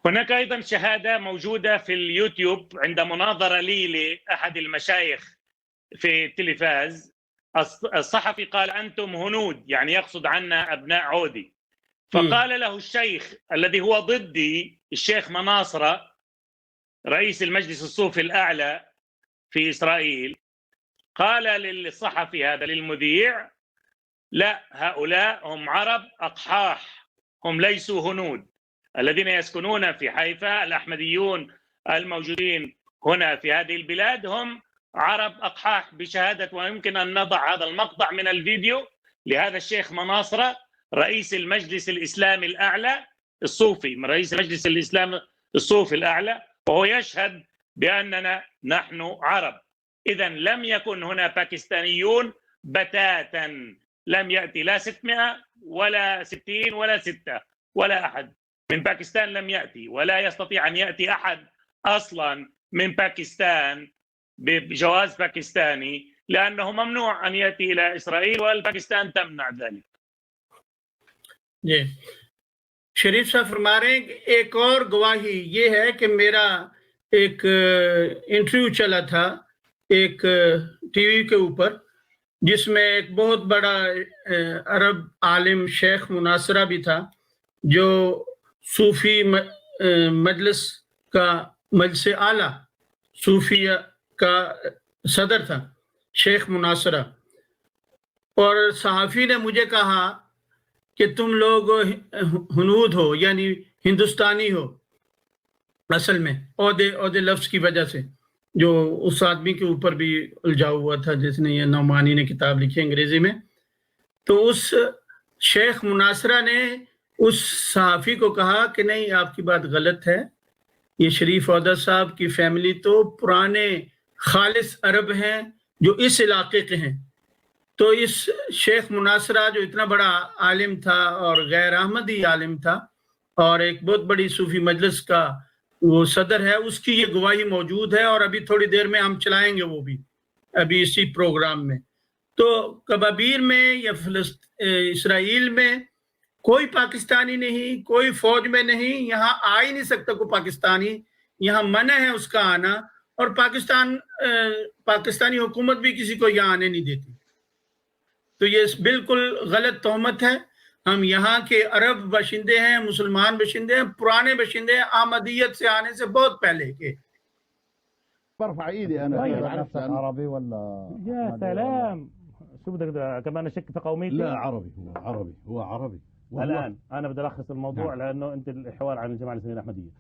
هناك أيضا شهادة موجودة في اليوتيوب عند مناظرة لي لأحد المشايخ في التلفاز. الصحفي قال أنتم هنود، يعني يقصد عنا أبناء عودي. فقال له الشيخ الذي هو ضدي، الشيخ مناصرة رئيس المجلس الصوفي الأعلى في إسرائيل، قال للصحفي هذا للمذيع: لا، هؤلاء هم عرب أقحاح، هم ليسوا هنود. الذين يسكنون في حيفا الأحمديون الموجودين هنا في هذه البلاد هم عرب أقحاح بشهادة. ويمكن أن نضع هذا المقطع من الفيديو لهذا الشيخ مناصرة رئيس المجلس الإسلامي الأعلى الصوفي، رئيس مجلس الإسلام الصوفي الأعلى، وهو يشهد بأننا نحن عرب. إذن لم يكن هنا باكستانيون بتاتا، لم يأتي لا 600 ولا 60 ولا 6 ولا أحد من باكستان لم يأتي، ولا يستطيع أن يأتي أحد أصلا من باكستان بجواز باكستاني، لأنه ممنوع أن يأتي إلى إسرائيل والباكستان تمنع ذلك. جی شریف صاحب فرما رہے ہیں کہ ایک اور گواہی یہ ہے کہ میرا ایک انٹرویو چلا تھا ایک ٹی وی کے اوپر، جس میں ایک بہت بڑا عرب عالم شیخ مناصرہ بھی تھا، جو صوفی مجلس کا مجلس اعلیٰ صوفیہ کا صدر تھا شیخ مناصرہ. اور صحافی نے مجھے کہا کہ تم لوگ ہنود ہو، یعنی ہندوستانی ہو اصل میں، عہدے لفظ کی وجہ سے، جو اس آدمی کے اوپر بھی الجھاؤ ہوا تھا جس نے یہ نعمانی نے کتاب لکھی انگریزی میں. تو اس شیخ مناصرہ نے اس صحافی کو کہا کہ نہیں، آپ کی بات غلط ہے، یہ شریف عہدہ صاحب کی فیملی تو پرانے خالص عرب ہیں جو اس علاقے کے ہیں. تو اس شیخ مناصرہ جو اتنا بڑا عالم تھا اور غیر احمدی عالم تھا اور ایک بہت بڑی صوفی مجلس کا وہ صدر ہے، اس کی یہ گواہی موجود ہے، اور ابھی تھوڑی دیر میں ہم چلائیں گے وہ بھی ابھی اسی پروگرام میں. تو کبابیر میں یا اسرائیل میں کوئی پاکستانی نہیں، کوئی فوج میں نہیں، یہاں آ ہی نہیں سکتا کوئی پاکستانی، یہاں منع ہے اس کا آنا، اور پاکستانی حکومت بھی کسی کو یہاں آنے نہیں دیتی. تو یہ بالکل غلط تہمت ہے. ہم یہاں کے عرب باشندے ہیں، مسلمان باشندے ہیں، پرانے باشندے ہیں، احمدیت سے آنے سے بہت پہلے کے. برفع ايدي انا عربي ولا يا سلام، شو بدك كمان اشك في قوميتي؟ لا عربي، هو عربي الان انا بدي الخص الموضوع. نعم. لانه انت الحوار عن الجماعه الاسلاميه الاحمديه.